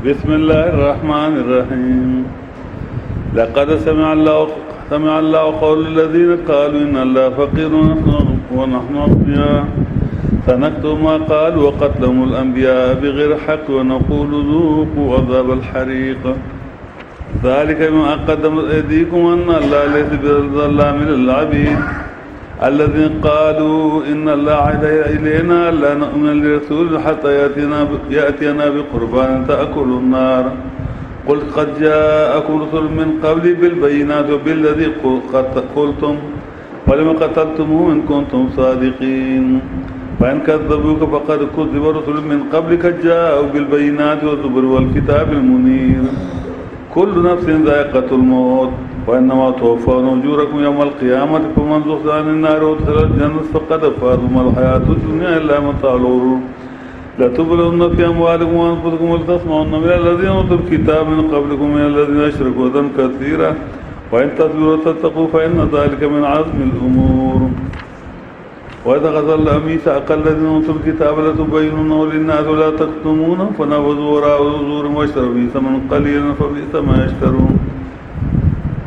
بسم الله الرحمن الرحيم. لقد سمع الله قول الذين قالوا إن الله فقير ونحن أغنياء سنكتب ما قالوا وقتلهم الأنبياء بغير حق ونقول ذوقوا عذاب الحريق ذلك بما قدمت أيديكم وأن الله ليس بظلام للعبيد الذين قالوا إن الله عهد إلينا لا نؤمن لرسول حتى يأتينا بقربان تأكل النار قل قد جاءكم رسل من قبل بالبينات وبالذي قلتم ولم قتلتموه إن كنتم صادقين فإن كذبوك فقد كذب رسل من قبلك جاءوا بالبينات والزبر والكتاب المنير كل نفس ذائقة الموت وإنما توفون أجوركم يوم القيامة فمن زحزح عن النار وادخل الجنة فقد فاز وما الحياة الدنيا إلا متاع الغرور لتبلون في أموالكم وأنفسكم ولتسمعن من الذين أوتوا الكتاب من قبلكم من الذين أشركوا أذى كثيرا وإن تصبروا وتتقوا فإن ذلك من عزم الأمور وإذا أخذ ميثاق الذين أوتوا الكتاب لتبيننه للناس ولا تكتمونه فنبذوا وراء ظهورهم واشتروا به ثمنا قليلا فبئس ما يشترون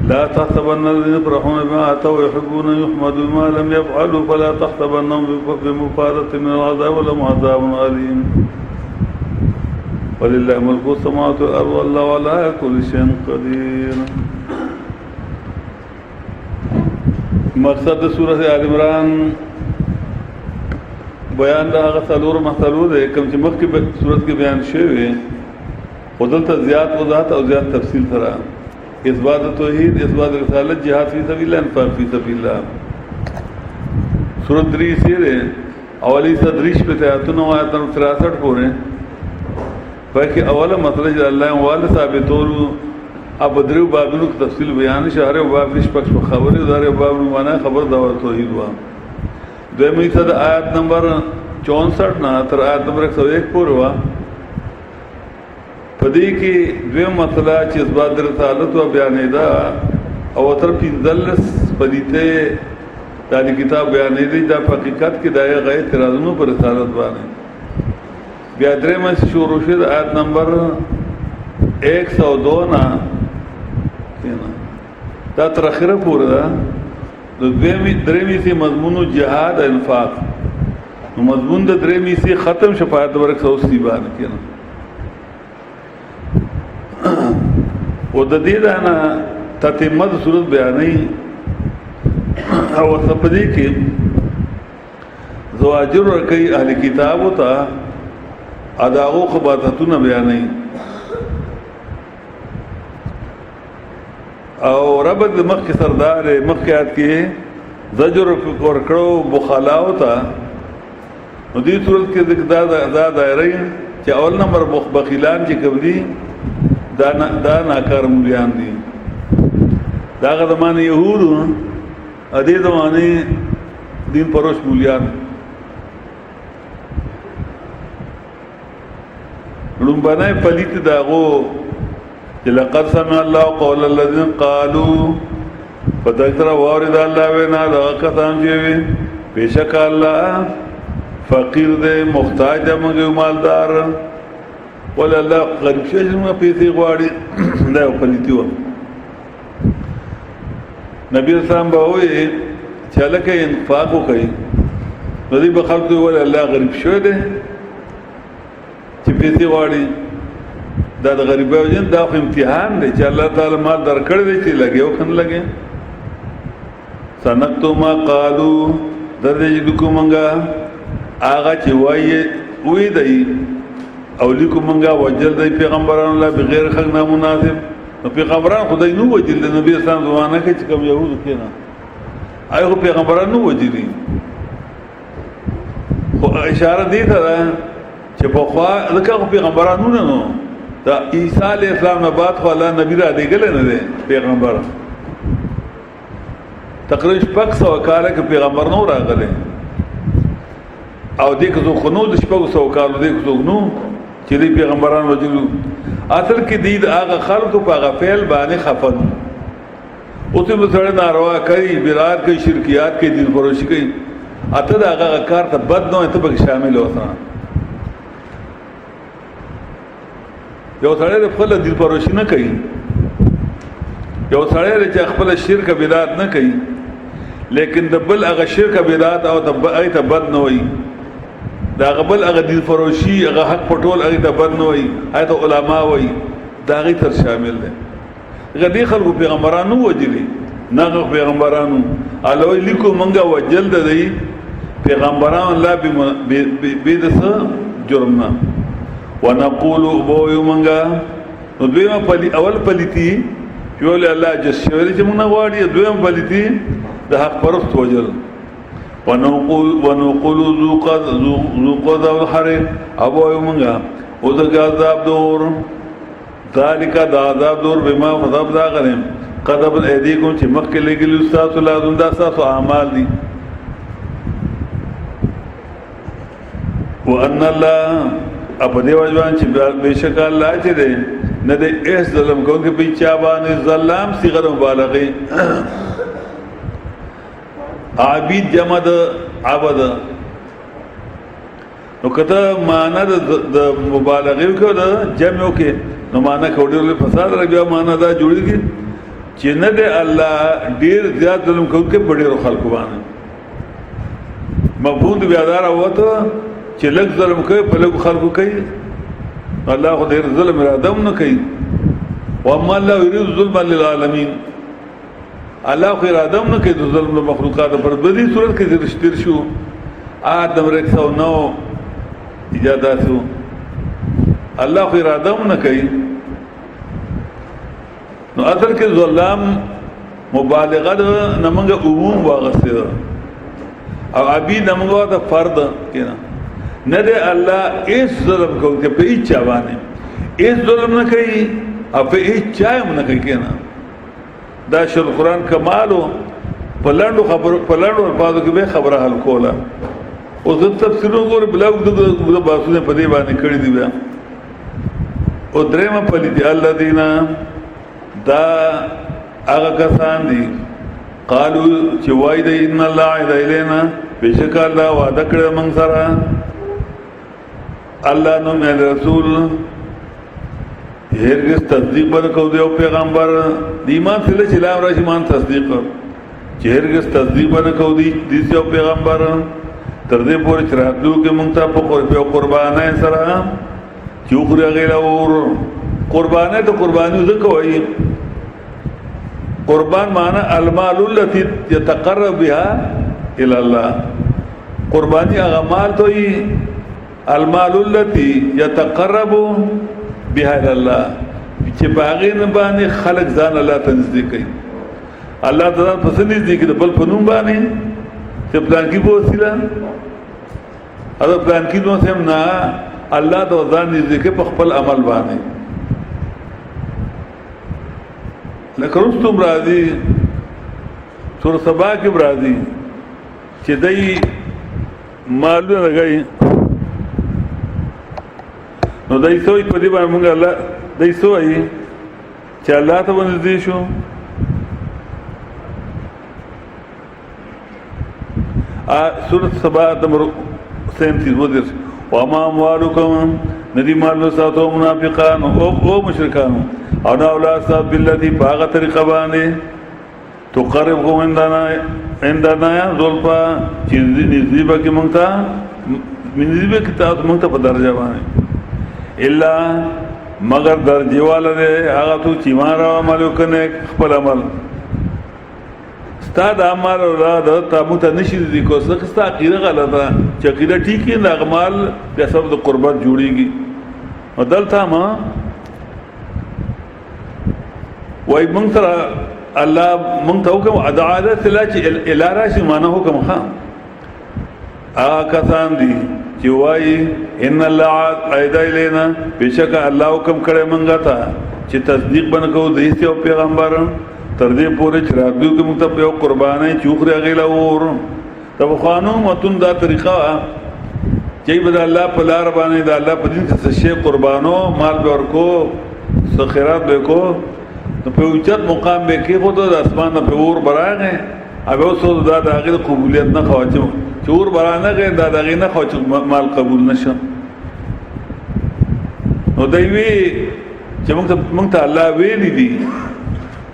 لا تحسبن الذين يفرحون بما أتوا ويحبون أن يحمدوا بما لم يفعلوا فلا تحسبنهم بمفازة من العذاب ولهم عذاب أليم ولله ملك السماوات والأرض والله على كل شيء قدير. مقصد سورة آل عمران بیان دا هغه څلور مسلو ده کوم چې مخکې صورت کې بیان شوی خو دلته زیات وضاحت او زیات تفصیل سره اثبات توحید، اثبات رسالت، جهاد فی سبیل اللہ، انفاق فی سبیل اللہ. سورت 3 سے اولی صدریش پہ آیاتوں آیات 63 پورے باقی اولا مسئلہ جو اللہ وال ثابتولو اب بدریو بابنو کی تفصیل بیان شہر و باب نشپکش پر خبری دار باب نمانا خبر دعوت توحید ہوا. دویمی صد آیت نمبر 64 نا تر آیت نمبر 101 پور ہوا پدی کی دویم مسئلہ چی اثبات رسالت و بیانی دا او تر پینزلس پدیتے دانی کتاب بیانی دی دا حقیقت کی دائے غیر ترازنوں پر رسالت بانے بیادرے میں سے شروع شد آیت نمبر 102 نا دا تر اخیرہ پورا دا دریمی سی مضمون جہاد انفاق مضمون دا دریمی سی ختم شفاعت ورک سوستی بان کینا و دا دیدہ نا تتمت صورت بیانی او سپدی کی زواجر رکی اہل کتابو تا اداغو خباتتون بیانی او ربط مخ کی سردار مخ کی آیت کی زجر ورکڑو بخلاو تا دی صورت کی ذکر دا دائرہی چی اول نمبر بخیلان چی کبدی دا ناکار مولیان دی دا غا زمان یہود ادی زمان دین پروش مولیان رنبانا پلیت داغو لقد سمع الله قول الذين قالوا فتذكر وارد الله وینا لغا کسان چیوی بیشک اللہ فقیر دے محتاج دے منگے مالدار ولی اللہ غریب شیش میں پیسی غواری دے پلیتی ہوا. نبی اسلام باوئی چلکے انفاقو کئی ندی بخلقی ولی اللہ غریب شوی دے چی پیسی غواری دا دا غریبہ وجن دا امتحان دے چا اللہ تعالی مال در کر دے چی لگے وکھن لگے سنکتو ما قالو در دے جدکو منگا آغا چی وی دئی اولیکو منگا وجل دئی پیغمبران اللہ بغیر خلق نامناسب پیغمبران خدای نو وجل دے نبی اسلام زمانہ کے چکم یہودو کینا آئے خو پیغمبران نو وجلی اشارہ دیتا دا چی بخواہ دکا خو پیغمبران نو ننو دا عیسیٰ علیہ السلام نبات خو اللہ نبی را دے گلے ندے پیغمبر تقریبا شپک سو کالا کہ پیغمبر نو را گلے او دیکھ تو خنو دا شپک سو کالو دیکھ تو نو چلی پیغمبران وجلو اصل کی دید آغا خلق پا آغا فیل بانے خفن اسی مسئلہ ناروا کئی برار کئی شرکیات کئی دین فروشی کئی اتا دا آغا کار تا بد نو انتا پاک شامل ہوتا یو سړی د خپل دل پروشي نه کوي، یو سړی چې خپل شرک بدعت نه کوي، لیکن د بل هغه شرک بدعت او د هغه ته بد نه وایي، دا هغه بل هغه دل فروشي هغه حق پټول هغه ته بد نه وایي، هغه ته علما وایي، دا هغه تر شامل دی. غدي خلکو پیغمبرانو وجلي نه پیغمبرانو الله لیکو منګه وجل دی پیغمبران الله به د جرمنا ونقول بو منګه نو دویمه پلی اول پلیتی یول الله جس شوی چې موږ غواړي دویم پلیتی د حق پرست وجل ونقول ذوق الحريق ابو منګه او د عذاب دور ذالک دا عذاب دور بما فضب دا غنم قدب ایدیکم چې مخکې لګلی استاد الله دا تاسو اعمال دي. وان الله اپ دی وجوان چې بشک الله چې دی نه دی اس ظلم کوونکی په چا باندې ظلم صيغه مبالغه عابد جمع د عبد نو کته معنا د مبالغه کو د جمع کې نو معنا کوډل فساد راځي معنا دا جوړیږي چې نه دی الله ډیر زیات ظلم کوونکی په ډیرو خلکو باندې مفهوم دی بیادار اوته چې لږ ظلم کوي په لږ خلکو کوي الله خو ډیر ظلم ارادم نه کوي واما الله يريد ظلم للعالمين الله خو ارادم نه کوي د ظلم د مخلوقات پر بدی صورت کې رشتیر شو آدم 109 ایجاداتو الله خو ارادم نه کوي نو اصل کې ظلم مبالغه نمنګ عموم واغسته او ابي نمنګ د فرد کینا نه دی الله ایس ظلم کوي په هیڅ باندې ایس ظلم نه کوي او په هیڅ چایم نه کوي کینا دا شل قرآن کمالو پلانډو خبر پلانډو الفاظو کې به خبره حل کوله او زه تفسیرونه ګور بلاګ د باسونه په دې باندې کړی دی بیا او درېمه پلی دی الذین دا هغه کسان دي قالو چې وای دی ان الله عز الینا بشک الله وعده کړی موږ سره الله نو مې رسول هرگز تصدیق بر کو دیو پیغمبر دیمان سره چې لا راشي مان تصدیق چې هرگز تصدیق بر کو دی دیو پیغمبر تر دې پورې چې راتلو کې موږ ته په قربانای سره چې وګړه غیلور قربانه ته قرباني وکوي قربان معنی المال التي يتقرب بها الى الله قربانی هغه مال ته المال التي يتقرب بها الى الله چې باغین باندې خلق ځان الله ته نږدې کوي الله تعالی پسند دي کې بل پنوم باندې چې پلان کې وسیله ادا پلان کې نو سم نه الله ته ځان نږدې کې په خپل عمل باندې لکه رستم راځي سور سبا کې راځي چې دای مالونه لګای نو دای سوې په دې باندې موږ الله دای سوې چې الله ته ونځي شو سورۃ سبا نمبر 37 ودر وما اموالکم ندی مالو ساتو منافقان او مشرکان او نا اولاد صاحب باللتی باغ طریقہ باندې تقرب کو اندانا زلفا چیز نزیبا کی منگتا نزیبا کی تاعت منگتا پا درجہ باندې الا مگر درجی والا دے آغا تو چیمان رو عملو کنے خپل عمل ستا دا عمال را دا تابوتا نشید دی کو ستا عقیدہ غلطا چا عقیدہ ٹھیکی نا اغمال بیا سب دا قربت جوڑی گی و دل تا ما وای مونږ سره الله مونږ ته حکم عدالت لا چې الاره شي معنا حکم خام کسان دي چې وای ان الله عید الینا بشک الله حکم کړی مونږ ته چې تصدیق بنکو د هیڅ پیغمبر تر دې پورې چې راځو کې مونږ ته په قربانای چوخره غیلا ور ته خانو متون دا طریقه چې بد الله په لار باندې د الله په دین کې څه قربانو مال به ورکو سخیرات به کو نو په اوچت مقام به کې خود د اسمان په ور برانه اوبه اوسو دا د هغه قبولیت نه خواچو چور برانه کې دا دغه نه خواچو مال قبول نشه نو دوی چې موږ ته الله ویلي دي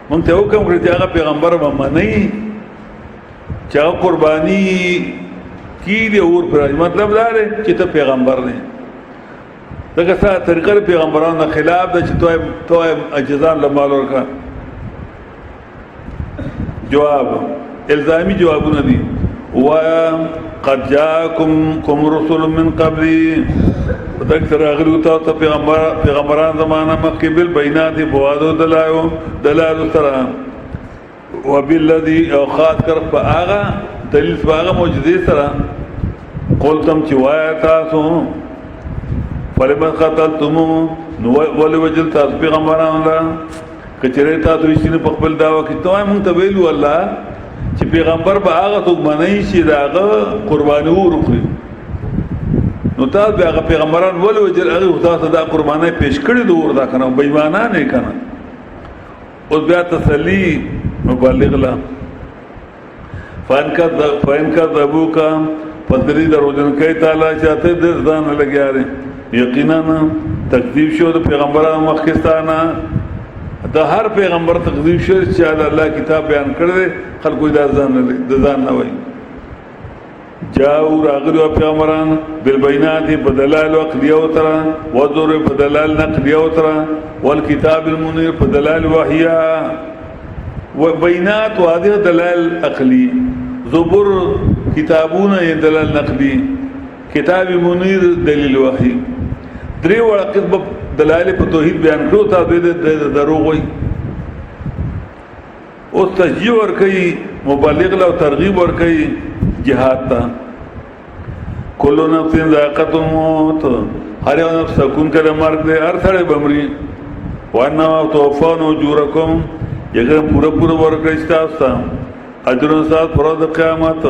موږ ته حکم کړی چې هغه پیغمبر به منئ چې هغه قرباني کی دی اور پر مطلب دا دی چې ته پیغمبر نه دغه سره طریقه پیغمبرانو خلاف ده چې توه اجزان لمال ورکا جواب الزامی جوابونه دي وقد جاءكم رسل من قبلي ذکر اغلو ته پیغمبران زمانہ مخکې بالبينات بوادو دلائل سره وبالذي او خاص کر فاغا دلیل فاغا معجزې سره قلتم چې وایا تاسو فلمن قتلتم ولي وجل تاسو پیغمبران الله کچره تاسو رښتینه په خپل دعوا کې ته مونږ ته ویلو الله چې پیغمبر به هغه څوک منئ چې داغه قرباني ورکړي نو تاسو به هغه پیغمبران ولې وجل هغه تاسو دا قرباني پیش کړی دوه دا کنه بېمانه نه کنه اوس بیا تسلی مبلغ لا فان کا ذبوکا پدری دروژن کوي تعالی چاته د ځان لګیاره یقینا تکذیب شو د پیغمبرانو مخکستانه د هر پیغمبر تکذیب شو چې الله کتاب بیان کړی خلکو د ځان نه وایي جاءوا راغلوا پیغمبران بالبينات بدلال عقليه وترى وذر بدلال نقليه وترى والكتاب المنير بدلال وحيه وبينات واضح دلال عقلي زبر کتابونه دلال نقلي کتاب منیر دلیل وحی درې وړ قسم دلایل په توحید بیان کړو تا د دروغ وي او تشجیع ور کوي مبلغ له ترغیب ور کوي جهاد ته کلو نفس ذائقة الموت هر یو نفس سکون کړه مرګ دې هر سره بمري وانا توفون اجورکم یګر پورا ور کوي تاسو اجر سات پر د قیامت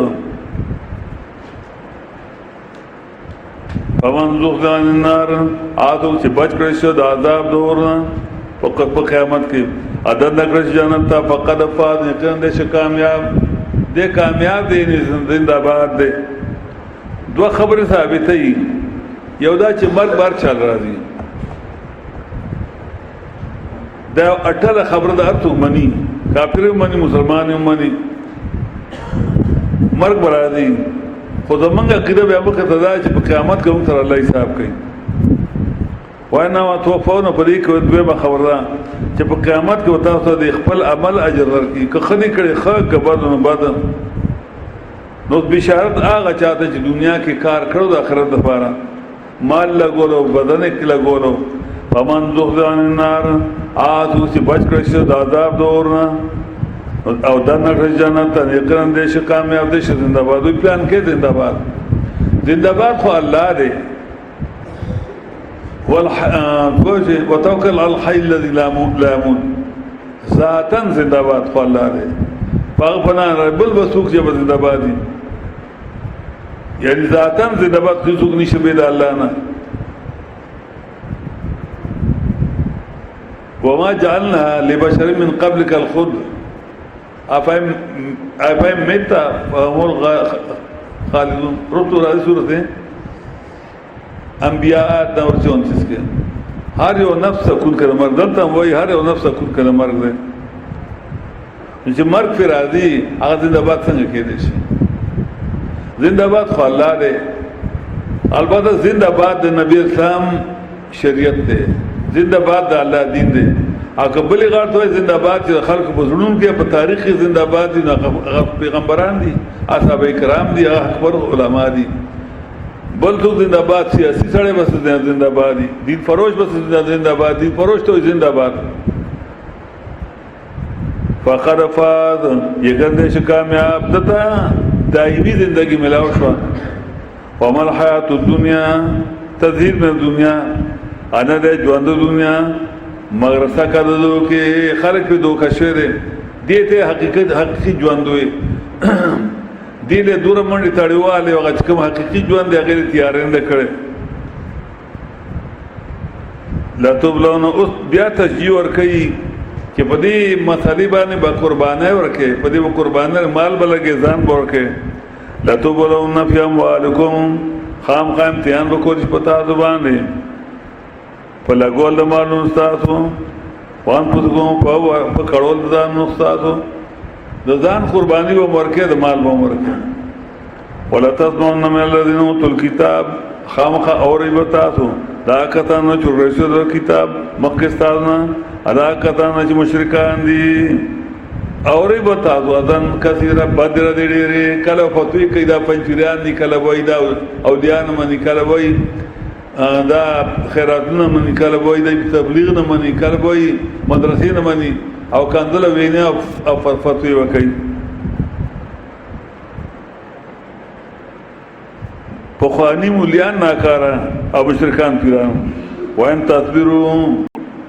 فمن زخزح عن النار آدو چې بچ کړی شو د عذاب دورنا فقط په قیامت کې عدد نکړی جنت ته فقط فاز یقین دې کامیاب دې کامیاب دې زنده باد دې دوه خبره ثابته ای یو دا چې مرګ بار چل راځي دا اټله خبره ده ارته منی کافر منی مسلمان منی مرګ بار راځي خو زمونږ عقیده بیا مخه ته دا چې په قیامت کې هم سره الله حساب کوي وانا توفون په دې کې دوه خبره چې په قیامت کې تاسو د خپل عمل اجر ورکړي که خني کړي خو کبد نه بد نو بشارت هغه چاته چې دنیا کې کار کړو د آخرت لپاره مال لګولو بدن کې لګولو فمن زخزح عن النار آتو چې بچ کړی شو د عذاب دورنا او دنه جنت ته یقین دې شي کامیاب دې شي زنده باد وي پلان کې زنده باد خو الله دې وتوکل على الحي الذي لا يموت ذاتا زنده باد خو الله دې باغ فنا بل وسوق چې زنده باد دي یعنی ذاتا زنده باد څوک نشي به الله نه وما جعلنا لبشر من قبلك الخلد افهم متا فهم خالدون ربط راضی صورت ہے انبیاء نمبر 34 کے ہر یو نفس سکون کر مرگ دلتا ہم وہی ہر یو نفس سکون کر مرگ دے چې مرگ پھر راضی هغه زنده باد څنګه کېدې شي زنده باد خو الله دې البته زنده باد د نبی اسلام شریعت دې زنده باد د الله دین دې اګه بلې غړ ته زنده باد چې خلق په زړونو کې په تاریخ زنده باد دي پیغمبران دي اصحاب کرام دي اکبر علما دي بل تو زنده باد سیاسی سره بس زنده باد دي دین فروش بس زنده باد دي فروش ته زنده باد فقد فاز یګن دې کامیاب دتا دایمي زندگی ملاو شو ومل حیات الدنیا تذهیر من دنیا انا دې ژوند دنیا مغرسه کړو کې خلک په دوکه شوه دي ته حقیقي ژوند وي دې له دور منډي تړیواله او چې کوم حقیقي ژوند دی غیر تیارند کړي لا تبلون اوس بیا تشجیع ور کوي چې په دې مسالې باندې با قربانه ورکه په دې قربانه مال بلګي ځان ورکه لا تبلون فی اموالکم خام امتحان وکړي پتا زبانه لګول د مالونو ستاسو وانفسکم په کړول د ځانونو ستاسو د ځان قرباني به ورکړي د مال به ورکړي ولا تسمعن من الذين اوتوا الكتاب خامخ اوري بتاسو دا کتان چې رسول کتاب مکه ستاسو ادا کتان چې مشرکان دي اوري بتاسو اذن کثیره بدر دي ډېری کله فتوی کوي دا پنځیران دي کله وای دا او دیان منی کله وای دا خیراتونه منی کله وای دا تبلیغ نه منی کله وای مدرسې نه منی او کاندل وینه او فتوی وکړي پخوانی مولیان ناکارا او مشرکان پیران وین تصبیرو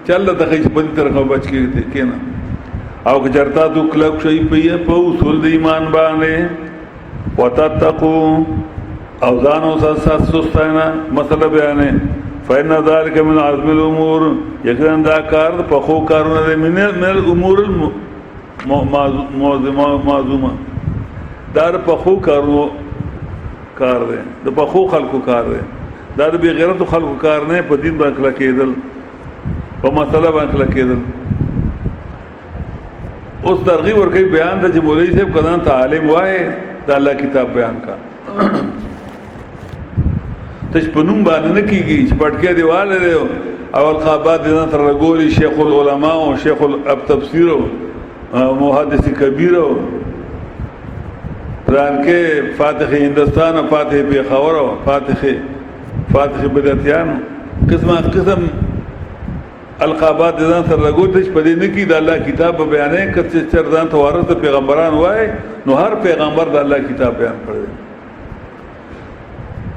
چل تخیش پدی طرفا بچ کے نا او کچرتا تو کلک شئی پئی پا اصول دی ایمان بانے وتتقو او زانو سات سستاینا مسئلہ بیانے فإن ذلك من عزم الامور یقین دا کار پخو کارونه دے من الامور المعظومه دار پخو کارو کار دے د پخو خلقو کار دے دا د بی غیرت خلقو کار نه په دین باندې کلا کېدل په مسله باندې کلا کېدل اوس ترغیب ورکوي بیان د چې مولوی صاحب کدان ته عالم وای د الله کتاب بیان کا تش پنوم باندې نه کیږي چې پټکې دیواله دی او القابات دې تر رګولي شیخ العلماء او شیخ التفسیر او محدث کبیر او پران کې فاتح هندستان او فاتح پیښور او فاتح بدعتیان قسم القابات ځان سره لګوتش په دې نه کې د الله کتاب بیانې کچې چردان ته وارث پیغمبران وای نو هر پیغمبر د الله کتاب بیان کړی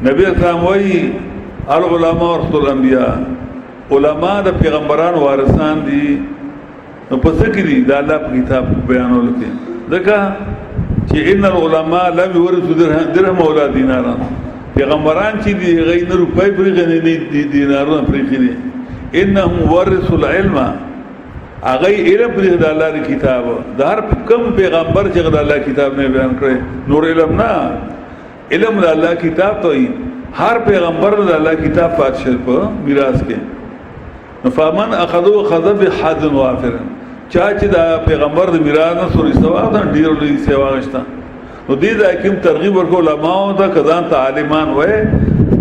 نبی اسلام وای العلماء ورثه الانبیاء علما د پیغمبران وارثان دي نو پس کې دي د الله کتاب بیانول کې ځکه چې ان العلماء لم يورثوا درهم ولا دینارا پیغمبران چې دی غیر روپۍ پرې غنې دینارونه پرې کړي انهم ورثوا العلم هغه علم پرې د الله کتاب د هر کم پیغمبر چې د الله کتاب نه بیان کړي نور علم نه علم د الله کتاب ته هر پیغمبر د الله کتاب پاتشه په میراث کې فمن اخذوا خذ بحد وافر چا چې دا پیغمبر د میراث نه سوري ثواب دا ډیر لوی ثواب شته نو دې دا کوم ترغیب ورکو علماء دا کدان ته عالمان وای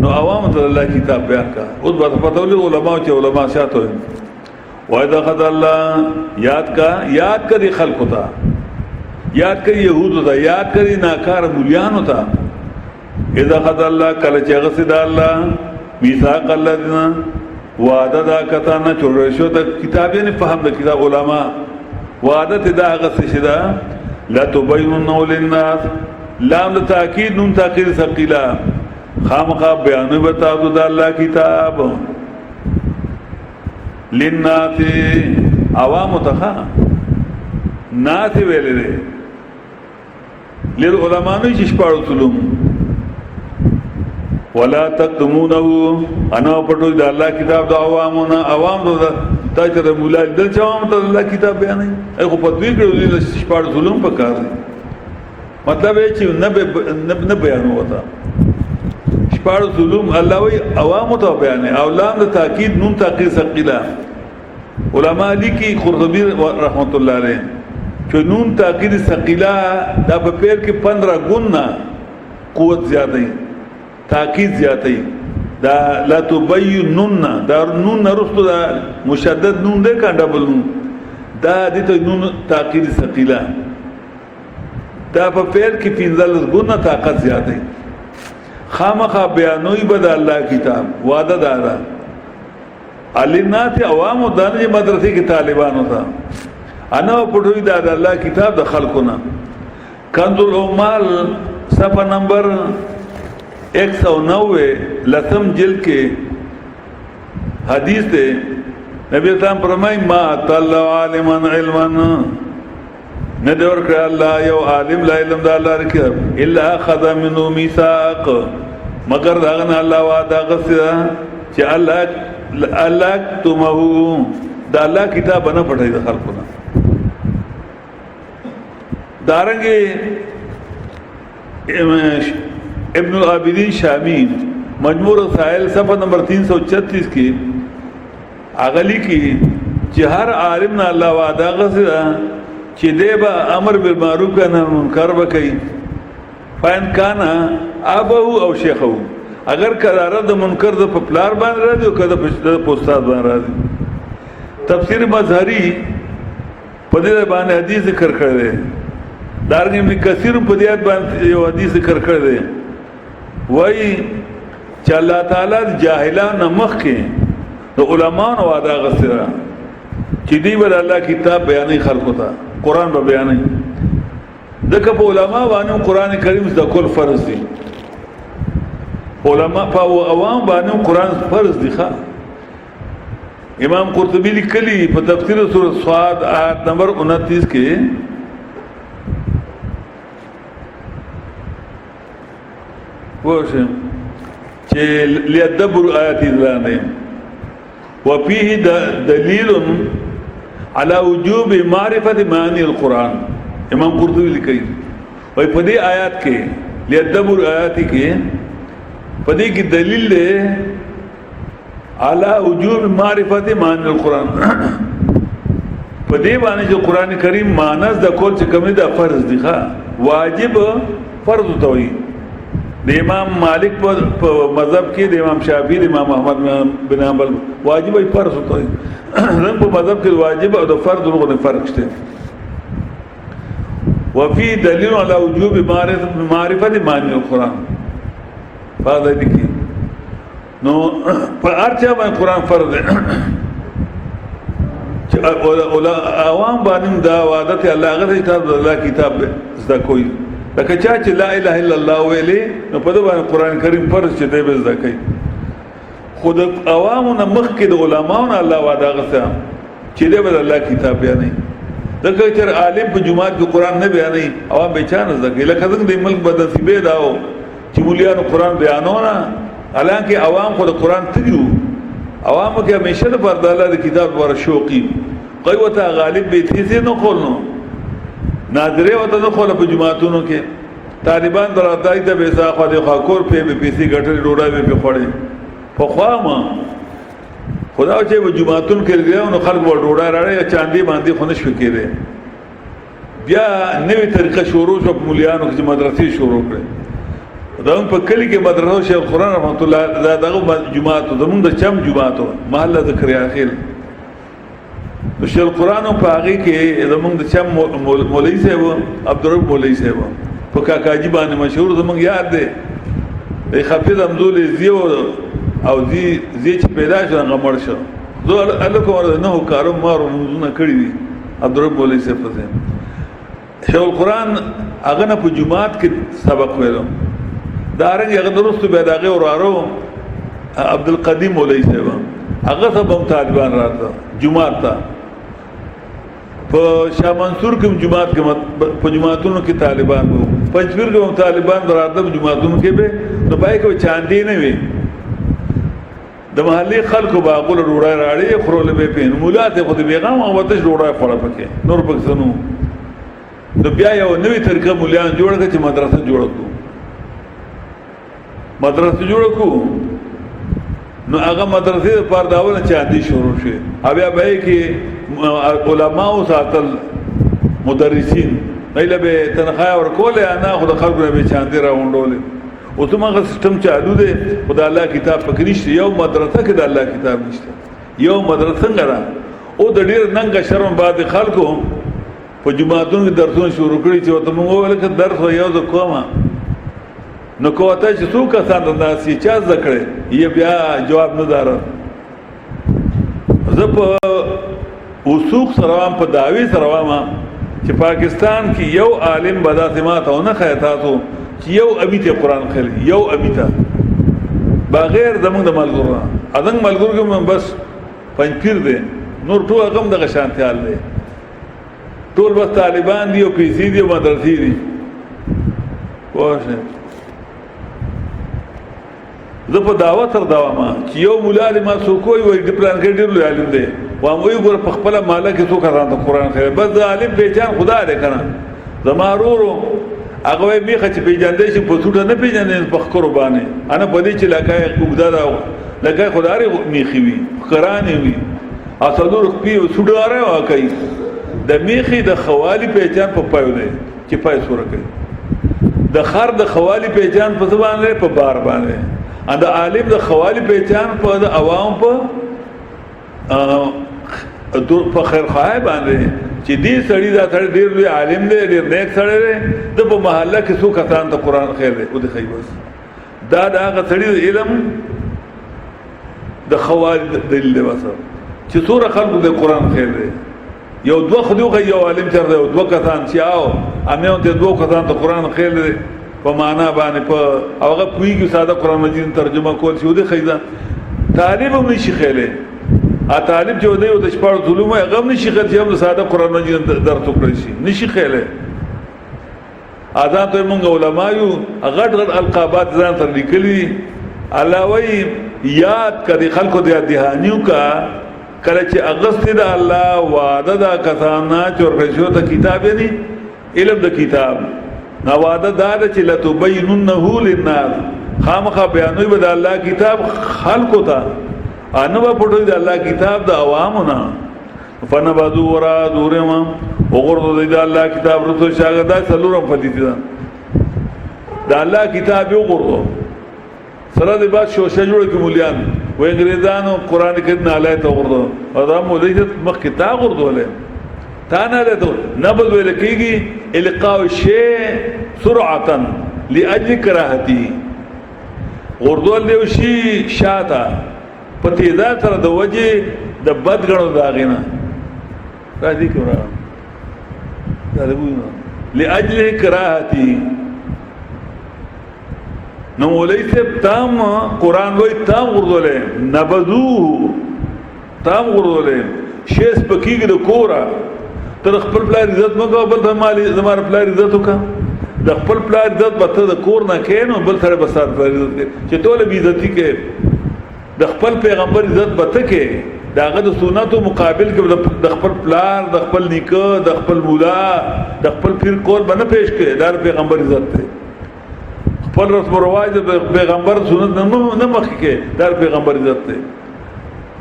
نو عوام ته الله کتاب بیان کا اوس به پته ولې علماء چې علماء شاته وي وای دا خدای الله یاد کړي خلق ته یاد کړي يهود ته یاد کړي ناکار مولیان ته اذا خدای الله کله چې غسد الله میثاق الذين وعده دا کتانه چور شو د کتابې نه فهم د کتاب علما وعده دا غس شدا لا تبينوا للناس لام تاکید نون تاکید ثقيلا خامخا بیان بتاو د الله کتاب للناس عوام ته ناس ویلې للعلماء چې شپارو تلوم ولا تکتمونه انا پټو د الله کتاب د عوامونه عوام د تاجر مولا د چوام ته الله کتاب بیانې هغه په دوی کړو د شپږ ظلم پکار مطلب یې چې نه بیان وتا شپږ ظلم الله وی عوام ته بیانې اولام د تاکید نون تاکید ثقيلا علماء لیکي قرطبي رحمت الله علیه چې نون تاکید ثقيلا دا په پیر کې 15 ګنا قوت زیاتې تاکید زیاتې دا لا تبینن دا نون نرستو دا مشدد نون دے کا ڈبل نون دا دیتا نون تاکید ثقیلا دا پا پیر کی پینزل گنا طاقت زیادہ خامخا بیانوی بدا اللہ کتاب وعدہ دارا علینات عوام و دانجی مدرسی کی طالبانو تھا انا پڑھوی دا اللہ کتاب دا خلقنا کنز العمال صفحہ نمبر 190 لسم جلد کے حدیث دے نبی اسلام فرمائی ما طلع عالما علما ندور کرے اللہ یو عالم لا علم دا اللہ رکھب الا اخذ منو میثاق مگر داغنا اللہ وعدہ غصہ چی اللہ تمہو دا اللہ کتاب بنا پڑھائی دا خلقنا دارنگے ابن العابدین شامی مجموع رسائل صفحہ نمبر 336 کی اغلی کی چې هر عالم نه الله وعده غسه چې دی به امر بالمعروف و نهی عن المنکر وکړي فإن کان ابوه او شیخه اگر قرار د منکر د پپلار باندې راځي او کده په استاد باندې راځي تفسیر مظهری په دې باندې حدیث ذکر کړی دی دارنګ ابن کثیر په دې باندې یو حدیث ذکر کړی دی وایي چې الله تعالی جاهلان مخ کې د علماء وعده غسره چې دی ول الله کتاب بیانې خلقو ته قران به بیانې دغه په علماء باندې قران کریم د کول فرض دي علماء په عوام باندې قران فرض دي ښا امام قرطبی لیکلی په تفسیر سورۃ صاد آیت نمبر 29 کې وښه چې لیدبر آیات الله وفيه دلیل على وجوب معرفت معانی القرآن امام قرطبی لیکي وای په دې آیات کې لیدبر آیات کې په دې کې دلیل دی على وجوب معرفت معانی القرآن په دې باندې چې قران کریم مانس د کول چې کوم دا فرض دي ښا واجب فرض توي د امام مالک په مذهب کې د امام شافعي د امام احمد بن حنبل واجب ای فرض توي رنګ په مذهب کې واجب او د فرض ورغه فرق شته وفي دلیل على وجوب معرفت معانی القرآن فاده دي کې نو په ارچا باندې قران فرض دی چې عوام باندې دا عادت الله غره کتاب الله کتاب زده کوي لکه چې لا اله الا الله ویلي نو په دې باندې قران کریم فرض چې دی به زده کوي خود عوامو مخ کې د علماونو الله وعده غسه چې دی به الله کتاب بیانې دغه چې عالم په جمعات کې قران نه بیانې عوام به چانه زده کوي لکه څنګه د ملک بدنصیبه داو چې مولیانو قران بیانونه حالانکه عوام خود قرآن تجو عوام کې همیشه د پر الله د کتاب ور شوقي کوي وته غالب به تیسه نه خولنو نادره وته نه خوله په جماعتونو کې طالبان دراتای ته به ځاخه د خاکور په پیسې ګټل ډوډۍ به خوړې په خوا خدا چې په جماعتونو کې لګیاو نو خلک ور ډوډۍ راړي چاندي باندې خونه شو کېده بیا نوې طریقه شروع شو مولیانو کې مدرسې شروع کړې دغه په کلی کې مدرسه شیخ قرآن رحمت الله دغه جماعت زمونږ د چم جماعت محله ذکر اخر شیخ قرآن په هغه کې زمونږ د چم مولوی صاحب عبدالرب مولوی صاحب په کاکاجي باندې مشهور زمونږ یاد دی د حافظ امدول زیو او زی چې پیدا شو غمړ شو زه الله کوم نه کارم مارو نه کړی دي عبدالرب مولوی صاحب شیخ قرآن هغه نه په جماعت کې سبق ویلو دارنګ هغه درست به داغه ورارو عبد القدیم مولوی صاحب هغه سبب طالبان راځه جمعه ته په شاه منصور کې جمعه کې په جمعهتونو کې طالبان وو پنځپیر کې طالبان راځه جمعهتونو کې به نو پای کې چاندي نه وي د محلي خلکو باغول روړای راړي خرول به پین مولا ته خو دې پیغام او وته روړای خور پکې نور پکسنو نو بیا یو نوې طریقه مولیان جوړ کړي چې مدرسه جوړ کړو مدرسه جوړ کو نو هغه مدرسې پر داونه چاندي شروع شي بیا به کې علماء او ساتل مدرسین ایله به تنخواه ورکول انا خود خلکو به چاندي راوندول او ته هغه سیستم چالو دی خدای الله کتاب پکې نشته یو مدرسه کې د الله کتاب نشته یو مدرسه څنګه او د ډیر ننګ شرم بعد خلکو په جمعهتون کې درسونه شروع کړي چې وته موږ ولکه درس یو د کومه نو کوته چې څوک کسان داسې چا ذکر یې بیا جواب نه دار زه په وثوق سره په داوی سره چې پاکستان کې یو عالم بدا سمات او نه خیاتاتو چې یو امیته قران خل یو امیته بغیر زمونږ د ملګرو اذن ملګرو کې بس پنځپیر دي نور ټول هغه د شانتيال دي ټول بس طالبان دي او پیسې دي او مدرسې دي واشه زه په دعوت تر داوامه چې یو مولا دې ما سو کوی وای د پلان کې ډیر لوی عالم دی و موږ ګور په خپل مالک څو کړه د قران خیر بس د عالم په جان خدا دې کنه زمارورو هغه میخه چې پیجاندې چې په څوټه نه پیجاندې په قربانه انا په دې چې لکه وګدا دا لکه خدای میخي وي قران وي اصلور پی سډاره واکای د میخي د خوالي پہچان په پایو دی چې پای سوره کوي د خر د خوالي پہچان په زبان لري په بار باندې ان د عالم د خوالي پہچان په د عوام په خیر خواهی باندې چې دې سړی دا سړی ډیر لوی عالم دی ډیر نیک سړی دی د په محله کې څو کسان ته قرآن خیر دی او د خی بس دا د هغه سړي د علم د خوالي دلیل دی بس چې څوره خلکو د قرآن خیر دی یو دوه خدوخه یو عالم چر دی دوه کسان چې آو امیون ته دوه کسان ته قرآن خیر دی په معنا باندې په هغه پویږي ساده قرآن مجید ترجمه کول شو دی خیزه طالب هم نشي خیله طالب جو دی او د شپږ ظلم هغه هم نشي خیله چې هم ساده قرآن مجید درته کړی شي نشي خیله اذان ته موږ علماء یو غټ غټ القابات ځان تر لیکلي علاوه یاد کړي خلکو د دهانیو کا کله چې اغست د الله وعده دا کسانا چې رښتو ته کتاب یې نه علم د کتاب نو وعده دا چې لتبیننه للناس خامخا بیانوي به د الله کتاب خلکو ته انو په پټوي د الله کتاب د عوامو نه فنبذوا وراء ظهورهم وغرضوا د الله کتاب رسو شاګردا څلورم فلیدان د الله کتاب یو غرضو سره د بعد شوشه جوړ کې مولیان و انګريزانو قران کې نه علای ته غرضو او دا مولوی مخ کتاب غرضو له تا نه له نبذ ویل کېږي القاء شی سرعتا لاجل کراهتی غرضو له شی شاته پتی دا سره د وجه د بدګړو داغینا راځي کورا دا دغه لاجل کراهتی نو مولوی سے تام قرآن وی تام غردولے نبذو تام غردولے شیس پکیگی دا کورا تر خپل پلار عزت مکو بل تمالی زمار پلار عزتو کا دا خپل پلار عزت بطر دا کور نا کینو بل سر بسار پلار عزت کے چه طول بیزتی کے دا خپل پیغمبر عزت بطر کے دا غد سنتو مقابل کے دا خپل پلار دا خپل نکا دا خپل مولا دا خپل پیر کول بنا پیش کے دار پیغمبر عزت تے خپل رسم و رواج پیغمبر سنت نه مخکې کې دا پیغمبر عزت دی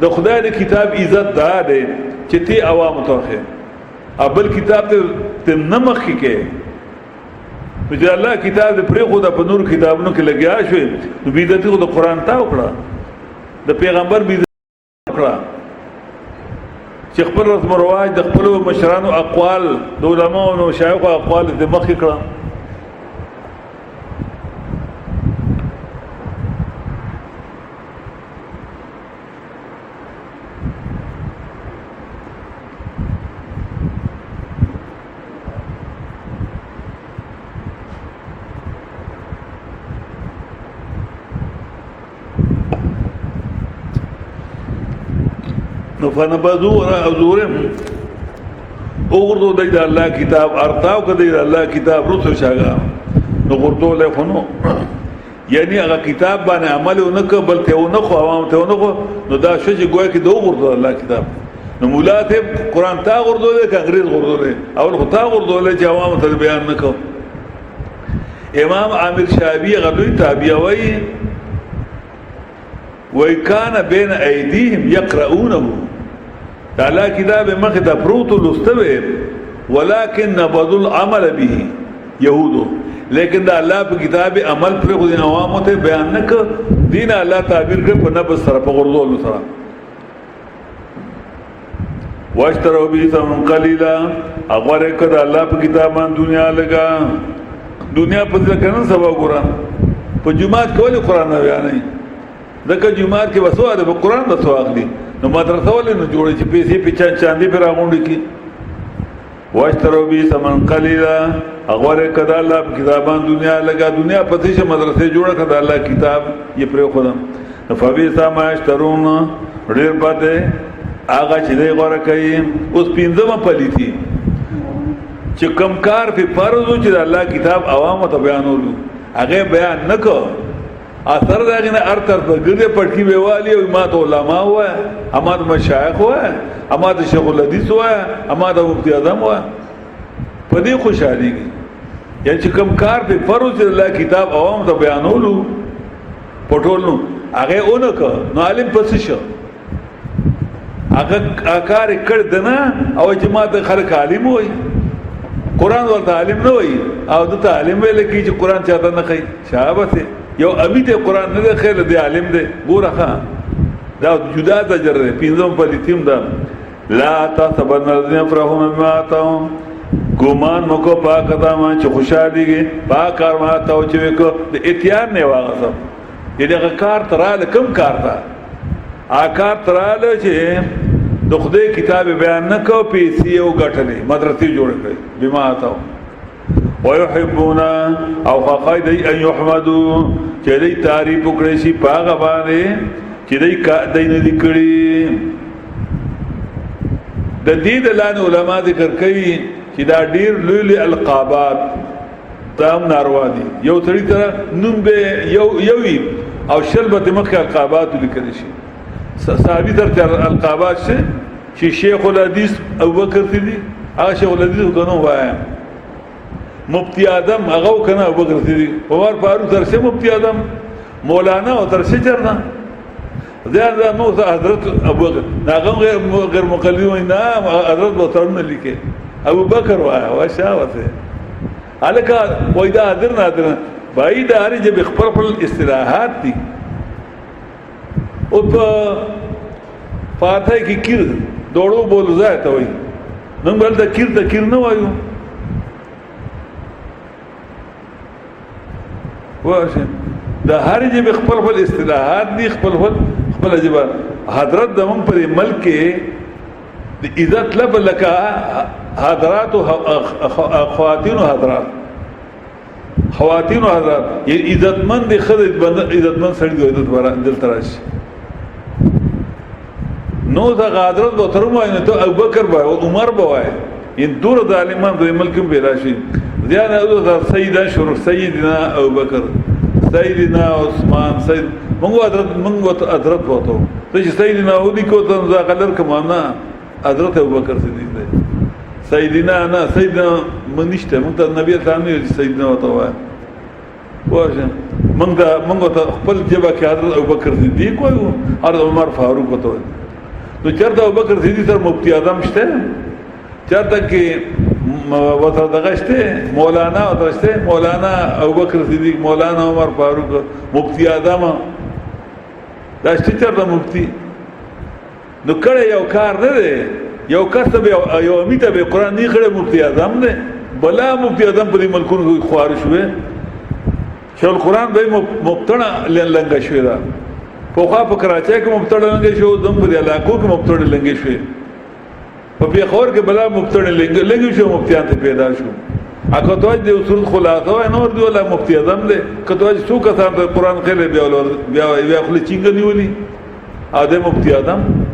د خدای د کتاب عزت دا دی چې تی عوام ته ابل کتاب ته نه مخکې کې چې الله کتاب پرې خو د په نور کتابونو کې لګیا شوی نو بدعت خو د قران ته وکړه د پیغمبر بدعت وکړه چې خپل رسم و رواج د خپل مشرانو اقوال د علماو او شایخو اقوال د مخکې کړه فنبذوا وراء ظهورهم اغردو د الله کتاب ارتاو کدی د الله کتاب رسو شاګه نو غردو له خنو یعنی هغه کتاب باندې عمل ونک بل ته ونخو عوام ته ونخو نو دا شو چې ګویا کې دو غردو الله کتاب نو مولا ته قران تا غردو له انګریز غردو له اول خو تا غردو له چې عوام ته بیان نکو امام عامر شابی غلوی تابعی وی کان بین ایدیهم یقرؤونه تعالی کتاب مخ ته پروت لستوي ولكن نبذ العمل به يهود لیکن دا الله په کتاب عمل پر خو دین عوامو ته بیان نک دین الله تعبیر کړ په نبذ سره په غردول سره واشتروا به ثمن قليلا اغوره کړه الله په کتاب باندې دنیا لگا دنیا په ځکه نه سبا قرآن په جمعات کول قرآن نه بیانې دغه جمعات کې وسو ده په قرآن د سواغ دي نو مدرسه ولې نه جوړې چې پیسې په چاندي پر راغونډي کی واشتروا به ثمن قليلا اغوره کړه الله په کتابان دنیا لگا دنیا په دې مدرسې جوړه کړه الله کتاب یې پر خدام فبي سما اشترون ډېر پته آغا چې دی غوره کوي اوس پینځمه پلیتی چې کم کار په فرض چې الله کتاب عوامو ته بیانولو هغه بیان نکو اثر داغه نه ارتر په ګرځه پټکی ویوالي او ما ته علماء و اما د مشایخ و اما د شیخ الحدیث و اما د مفتی اعظم و په دې خوشالي یعنی چې کم کار په فرض چې الله کتاب عوامو ته بیانولو پټولو هغه اونکه نو عالم پس شو هغه کار کړ دنه او جماعت خلک عالم وای قرآن ورته عالم نه وای او د تعلیم ویل کی چې قرآن چاته نه کوي شابه یو ابي ته قرآن نه خیر دی عالم دی ګوره دا جدا تجر دی پینځم په لیتیم دا لا تحسبن الذين يفرحون بما آتاهم ګمان مکو پاک دما چې خوشاليږي پاک کار ما ته او چې وکړه د اتیان نه واغسم دغه کار تراله کم کار تا آکار تراله چې د خدای کتاب بیان نه کو پیسې او غټلې مدرسې جوړ کړې بما آتاهم ويحبون او خاید ان يحمدوا چې دې تعریف وکړي شي پاک باندې چې دې نه لیکړي د دې د لان علما ذکر کوي چې دا ډیر لوی القابات تام ناروا دي یو تړي تر نوم به یوي او شلبت مخ القابات لیکل شي صحابي تر القابات چې شیخ الحدیث ابوبکر صدیق هغه شیخ الحدیث کنه وای مفتی اعظم هغه کنه ابوبکر صدیق عمر فاروق تر مفتی اعظم مولانا او تر چرنا زیاده نو حضرت ابوبکر هغه غیر مقلد نه حضرت وترن لیکه ابو بکر وای شاوته الکا وېدا حاضر نادر بای دا هر جب خپل اصطلاحات دي او په فاتحه کې کیر دوړو بول ځای ته وای نن بل دا کیر نه وایو واشه دا هر جب خپل اصطلاحات دي خپل جب حضرت دمن پر ملک د عزت لب لکا حضرات خواتین و حضرات عزت مند خد عزت مند سړي د عزت ورا دل تراش نو دا حضرت بو تر مو نه ته ابوبکر بو عمر بو وای ان دور د عالمان د ملک پیدا شي ځان او سیدنا شروع سیدنا ابوبکر سیدنا عثمان سید منغو حضرت وته ته سیدنا او دي کو ته ځکلر کمانا حضرت ابوبکر صدیق دی سیدنا انا سیدنا منشته مونږ ته نبی تعالی سیدنا وته واشه مونږ ته خپل جبا کې حضرت ابوبکر صدیق وایو حضرت عمر فاروق وته نو چرته ابوبکر صدیق تر مفتی اعظم شته چرته کې وته دغه شته مولانا وته مولانا ابوبکر صدیق مولانا عمر فاروق مفتی اعظم دا شته چرته مفتی نو کړه یو کار نه دی یو کسب یو امیته به قرآن نه کړه مفتی اعظم نه بلا مفتی اعظم په دې ملکونو خوار شوه چې القرآن به مبتړه لنګ شوی دا په خوا په کراچۍ کې مبتړه لنګ شو دم په علاقو کې مبتړه لنګ شوی په پیښور کې بلا مبتړه لنګ شو مفتیان ته پیدا شو اګه توج د اصول خلاصه نور دی ولا مفتی اعظم دی کته څو کسان ته قرآن خله بیا خپل چینګ نیولي ا دې مفتی اعظم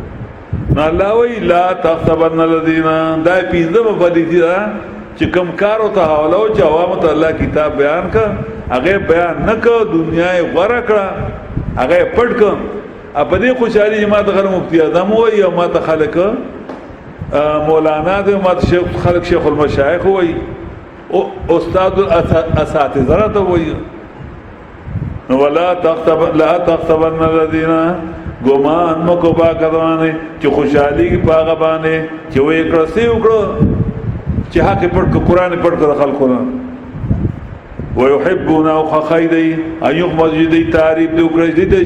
الله وی لا تحسبن الذين دا پینځم فلیدی دا چې کم کار او ته حواله او چې عوام ته الله کتاب بیان کا هغه بیان نه کو دنیا یې غره کړه هغه پټ کو په دې خوشالي ما ته غره مفتی اعظم وای او ما ته خلک مولانا دې ما ته خلک شیخ المشایخ وای او استاد الاساتذه ته وای ولا تحسبن الذين ګمان مکو باګوانه چې خوشحالي کې پاغه باندې چې وې کړسي وکړو چې حق پړ قرآن پړ کړ خلکونه ويحبون او خيدي ايوب مسجد تعریف دی وکړي دې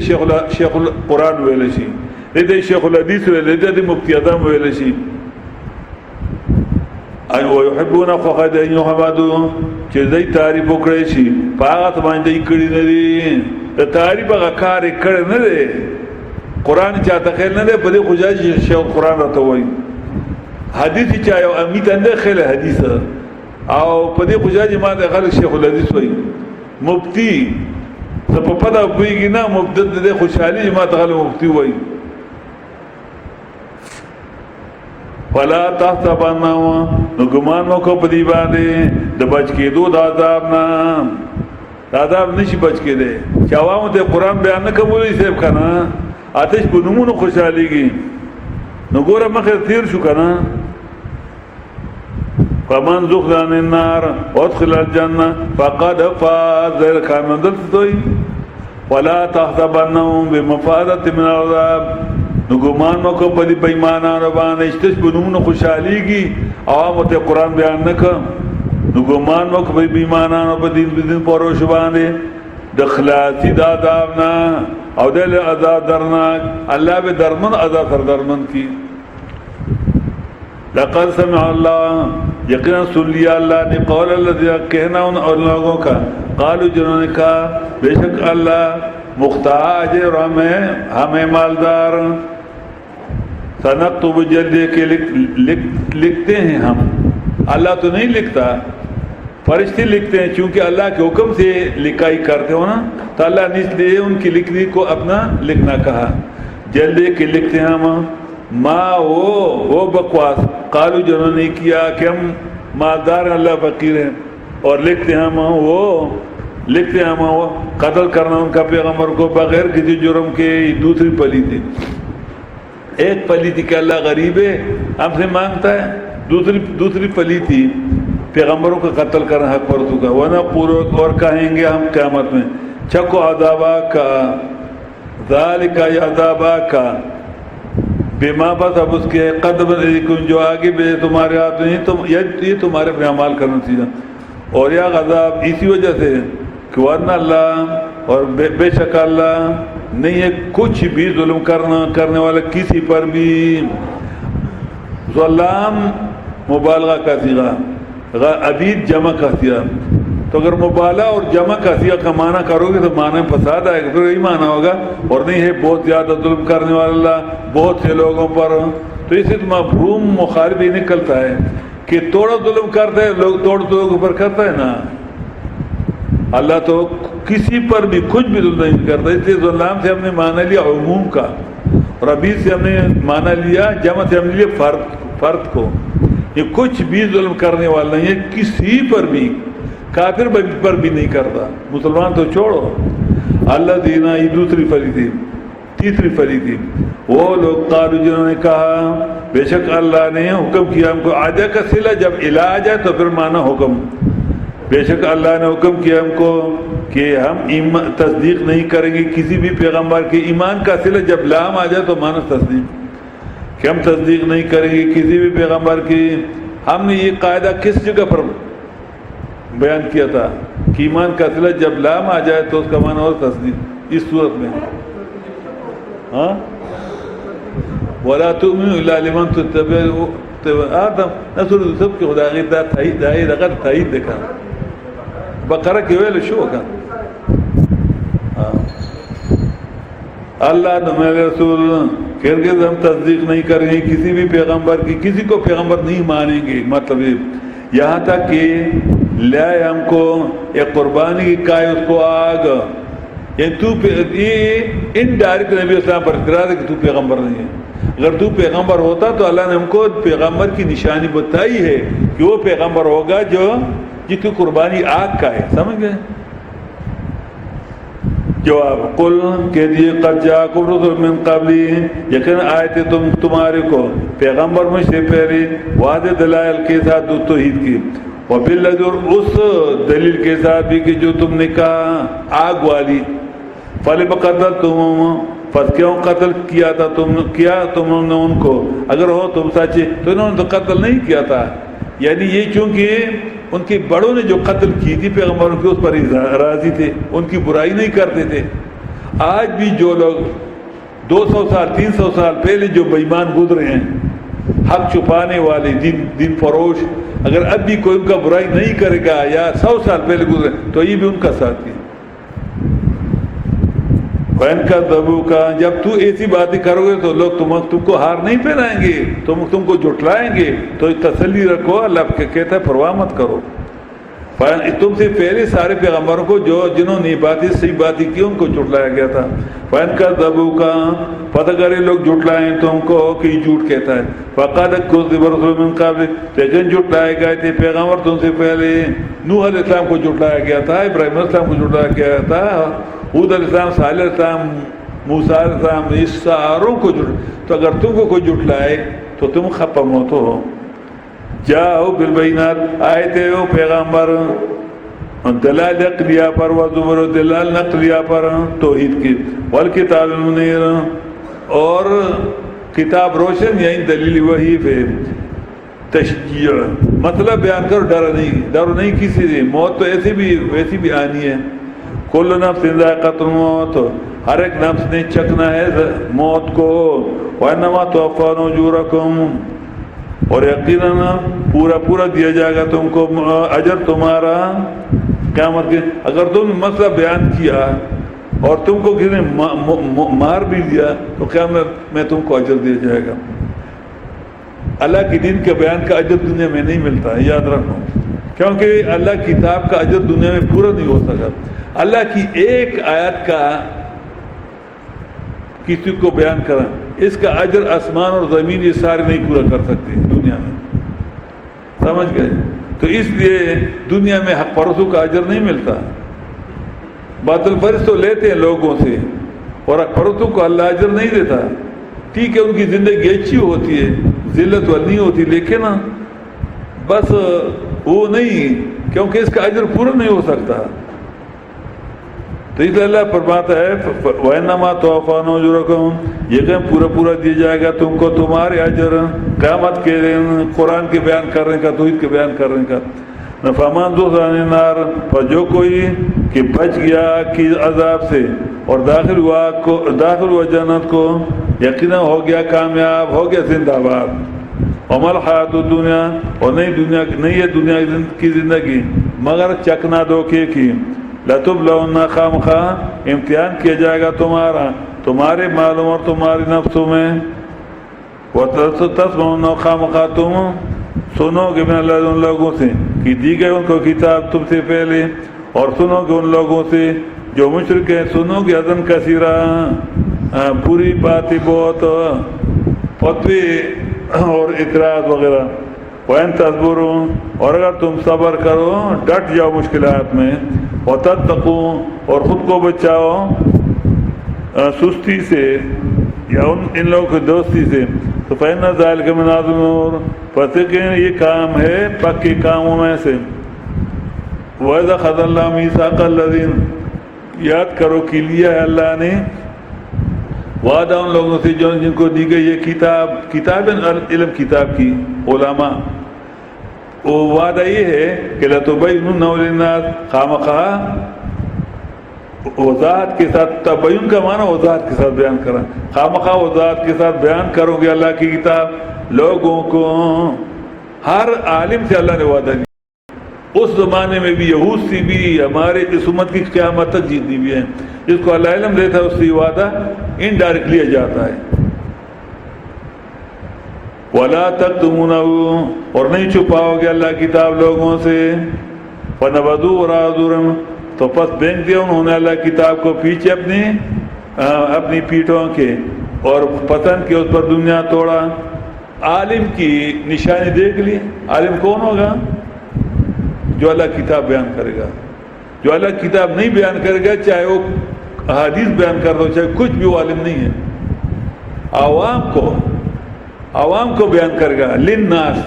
شیخ القرآن ویل شي دې شیخ الحدیث ویل دې مفتی اعظم ویل شي اي ويحبون او خيدي ايوب حمدو چې دې تعریف وکړي شي پاغه باندې کړي نه دي تعریف هغه کار کړي نه دي قرآن چاته خیل نه ده په دې خوجاج شیخ قرآن راته وای حدیث چا یو امیت نه خیل حدیث او په دې خوجاج ما ده خلک شیخ الحدیث وای مفتی ته په پدا ویږي نه مبدد دې خوشحالي ما ته خلک مفتی وای ولا تحسبن نو ګمان مو کو په دې باندې د بچ کېدو د عذاب نه عذاب نشي بچ کېده چې عوام ته قرآن بیان نه کوي صاحب کنه آتش په نمونو خوشحاليږي نو ګوره مخه تیر شو کنه فمن زخرف عن النار وادخل الجنه فقد فاز كامل دوی ولا تحسبنهم بمفازه من العذاب نو گمان مکو پدی بےمانانو باندې اشتش بنومنو خوشحالی کی عوام ته قرآن بیان نکم نو گمان مکو پدی بےمانانو پا دین پروش باندې دخلاتی دادابنا او دل عذاب درناک اللہ بے درمن عذاب سر درمن کی لقد سمع اللہ یقینا سن لیا اللہ نے قول اللہ کہنا ان لوگوں کا قالو جنہوں نے کہا بے شک اللہ مختار اور ہمیں مالدار سنکتب جلدی کے لکھتے ہیں ہم اللہ تو نہیں لکھتا فرشتے لکھتے ہیں چونکہ اللہ کے حکم سے لکھائی کرتے ہو نا تو اللہ نے اس لیے ان کی لکھنی کو اپنا لکھنا کہا جلدی کے لکھتے ہیں ہم ما وہ بکواس قالو جنہوں نے کیا کہ ہم مالدار ہیں اللہ فقیر ہیں اور لکھتے ہیں ہم وہ قتل کرنا ان کا پیغمبر کو بغیر کسی جرم کے دوسری پلی تھی ایک پلی تھی کہ اللہ غریب ہے ہم سے مانگتا ہے دوسری پلی تھی پیغمبروں کا قتل کرنا حق پرتوں کا ورنہ پورو اور کہیں گے ہم قیامت میں چکو عذابا کا ذالک عذابا کا بما بس اب اس کے قدم جو آگے بے تمہارے ہاتھ نہیں یہ تمہارے اپنے اعمال کرنا چاہیے اور یا عذاب اسی وجہ سے کہ ورنہ اللہ اور بے شک اللہ نہیں ہے کچھ بھی ظلم کرنے والا کسی پر بھی ظلام مبالغہ کا صیغہ عبید جمع کا صیغہ تو اگر مبالغہ اور جمع کا صیغہ کا معنی کرو گے تو معنی میں فساد آئے گا پھر یہی معنی ہوگا اور نہیں ہے بہت زیادہ ظلم کرنے والا اللہ بہت سے لوگوں پر تو اس سے مفہوم مخالف ہی نکلتا ہے کہ توڑا ظلم کرتا ہے لوگ لوگوں پر کرتا ہے نا اللہ تو کسی پر بھی کچھ بھی ظلم نہیں کرتا اس لیے ظلم سے ہم نے معنی لیا عموم کا اور عبید سے ہم نے معنی لیا جمع سے ہم نے لیا فرد کو یہ کچھ بھی ظلم کرنے والا نہیں ہے کسی پر بھی کافر پر بھی نہیں کرتا مسلمان تو چھوڑو اللہ دینا یہ دوسری فری تھی تیسری فری تھی وہ لوگ قالو جنہوں نے کہا بے شک اللہ نے حکم کیا ہم کو آجا کا صلہ جب الہ آ جائے تو پھر معنی حکم بے شک اللہ نے حکم کیا ہم کو کہ ہم تصدیق نہیں کریں گے کسی بھی پیغمبر کے ایمان کا صلہ جب لام آ جائے تو معنی تصدیق کہ ہم تصدیق نہیں کریں گے کسی بھی پیغمبر کی ہم نے یہ قاعدہ کس جگہ پر بیان کیا تھا کہ ایمان کا صلہ جب لام آ جائے تو اس کا معنی اور تصدیق اس صورت میں ہاں وَلَا تُؤْمِنُوا إِلَّا لِمَنْ تُتَّبِعُوا آدم نصر سب کی خدا غیر دا تایید دیکھا بقرہ کی ویل شو کا اللہ نے میرے رسول ہرگز ہم تصدیق نہیں کریں گے کسی بھی پیغمبر کی کسی کو پیغمبر نہیں مانیں گے مطلب یہاں تک کہ لائے ہم کو ایک قربانی کی کائے اس کو آگ یعنی تو انڈائریکٹ نبی اسلام پر اقرار ہے کہ تو پیغمبر نہیں ہے اگر تو پیغمبر ہوتا تو اللہ نے ہم کو پیغمبر کی نشانی بتائی ہے کہ وہ پیغمبر ہوگا جو جس کی قربانی آگ کا ہے سمجھ گئے جواب قل کہہ دیے قد جاءکم رسول من قبلی یقین آئے تھے تمہارے کو پیغمبر مجھ سے پہلے واضح دلائل کے ساتھ توحید کی وبالذی اس دلیل کے ساتھ بھی کہ جو تم نے کہا آگ والی فلم قتلتم پس کیوں قتل کیا تھا تم نے ان کو اگر ہو تم سچے تو انہوں نے تو قتل نہیں کیا تھا یعنی یہ چونکہ ان کے بڑوں نے جو قتل کی تھی پیغمبروں کے اس پر راضی تھے ان کی برائی نہیں کرتے تھے آج بھی جو لوگ 200 سال 300 سال پہلے جو بے ایمان گزرے ہیں حق چھپانے والے دین فروش اگر اب بھی کوئی ان کا برائی نہیں کرے گا یا 100 سال پہلے گزرے تو یہ بھی ان کا ساتھی ہے بہن کا دبو کا جب تو ایسی باتیں کرو گے تو لوگ تم کو ہار نہیں پہنائیں گے تم کو جھٹلائیں گے تو تسلی رکھو اللہ کہتا ہے پرواہ مت کرو تم سے پہلے سارے پیغمبروں کو جنہوں نے باتیں صحیح باتیں کی ان کو جھٹلایا گیا تھا بہن کا دبو کا پتہ کرے لوگ جھٹلائیں تم کو کہ جھوٹ کہتا ہے فقد کذب رسول من قبل لیکن جھٹلائے گئے تھے پیغمبر تم سے پہلے نوح علیہ السلام کو جھٹلایا گیا تھا ابراہیم علیہ السلام کو جھٹلایا گیا تھا حود علیہ السلام صالح علیہ السلام موسیٰ علیہ السلام اس ساروں کو تو اگر تم کو کوئی جھٹلائے تو تم خپا موت ہو جاؤ بالبینات آئے تھے وہ پیغمبر دلائل عقلیہ پر و زبر دلائل نقلیہ پر توحید کی والکتاب المنیر اور کتاب روشن یعنی دلیل وحی پہ تشجیع، مطلب بیان کرو، ڈرو نہیں کسی سے، موت تو ویسی بھی آنی ہے. کل نفس ذائقۃ الموت، ہر ایک نفس نے چکنا ہے موت کو. وانما توفون اجورکم، اور یقیناً پورا دیا جائے گا تم کو اجر تمہارا قیامت کے. اگر تم مسئلہ بیان کیا اور تم کو کسی نے مار بھی دیا تو قیامت میں تم کو اجر دیا جائے گا. اللہ کی دین کے بیان کا اجر دنیا میں نہیں ملتا ہے، یاد رکھو، کیونکہ اللہ کی کتاب کا اجر دنیا میں پورا نہیں ہو سکا. اللہ کی ایک آیت کا کسی کو بیان کریں، اس کا اجر آسمان اور زمین یہ سارے نہیں پورا کر سکتے دنیا میں. سمجھ گئے؟ تو اس لیے دنیا میں حق پرستوں کا اجر نہیں ملتا. باطل پرست تو لیتے ہیں لوگوں سے، اور حق پرستوں کو اللہ اجر نہیں دیتا. ٹھیک ہے، ان کی زندگی اچھی ہوتی ہے، ذلت والی نہیں ہوتی، لیکن بس وہ نہیں، کیونکہ اس کا اجر پورا نہیں ہو سکتا. تو اس لیے اللہ فرماتا ہے وَإِنَّمَا تُوَفَّوْنَ أُجُورَكُمْ، یقین پورا دیا جائے گا تم کو تمہارے اجر قیامت کے دن قرآن کے بیان کرنے کا، توحید کے بیان کرنے کا. فَمَنْ زُحْزِحَ عَنِ النَّارِ، پر جو کوئی کہ بچ گیا کی عذاب سے اور داخل ہوا جنت کو، یقینا ہو گیا کامیاب، ہو گیا زندہ باد. وَمَا الْحَيَاةُ الدُّنْيَا، اور نہیں ہے دنیا کی زندگی مگر چکنا دھوکے کی. لَتُبْلَوْنَ خامخواہ امتحان کیا جائے گا تمہارے معلوم اور تمہاری نفسوں میں. وَتَسْمَعُونَ خامخواہ تم سنو گے من اللہ ان لوگوں سے کہ دی گئے ان کو کتاب تم سے پہلے، اور سنو گے ان لوگوں سے جو مشرک ہیں، سنو گے اذن کثیرہ، پوری باتیں بہت، فتوی اور اعتراض وغیرہ. وَإِن تَصْبِرُوا، اور اگر تم صبر کرو، ڈٹ جاؤ مشکلات میں، وَتَتَّقُوا، اور خود کو بچاؤ سستی سے یا ان لوگوں کی دوستی سے، تو فَإِنَّ ذَلِكَ مِنْ عَزْمِ الْأُمُورِ، پس کہ یہ کام ہے پکے کاموں میں سے. وَإِذَا أَخَذَ اللَّهُ مِيثَاقَ الَّذِينَ، یاد کرو کہ لیا ہے اللہ نے وعدہ ان لوگوں سے جن کو دی گئی یہ کتاب علم کتاب کی علماء. وہ وعدہ یہ ہے کہ لَتُبَيِّنُنَّهُ لِلنَّاسِ، خامخواہ وضاحت کے ساتھ، تبین کا معنی وضاحت کے ساتھ بیان کرنا، خامخواہ وضاحت کے ساتھ بیان کرو گے اللہ کی کتاب لوگوں کو. ہر عالم سے اللہ نے وعدہ دیا. اس زمانے میں بھی یہود سے بھی ہمارے اس امت کی قیامت تک جیتنی بھی ہے. جس کو اللہ علم دیتا ہے اس سے وعدہ انڈائریکٹ لیا جاتا ہے. وَلَا تَكْتُمُونَهُ، اور نہیں چھپاؤ گے اللہ کتاب لوگوں سے. فَنَبَذُوهُ وَرَاءَ ظُهُورِهِمْ، تو پس پھینک دیا انہوں نے اللہ کتاب کو پیچھے اپنی پیٹھوں کے، اور پسند کیا اس پر دنیا توڑا. عالم کی نشانی دیکھ لی. عالم کون ہوگا؟ جو اللہ کتاب بیان کرے گا. جو اللہ کتاب نہیں بیان کرے گا، چاہے وہ حدیث بیان کر دو، چاہے کچھ بھی، وہ عالم نہیں ہے. عوام کو بیان کرے گا، للناس.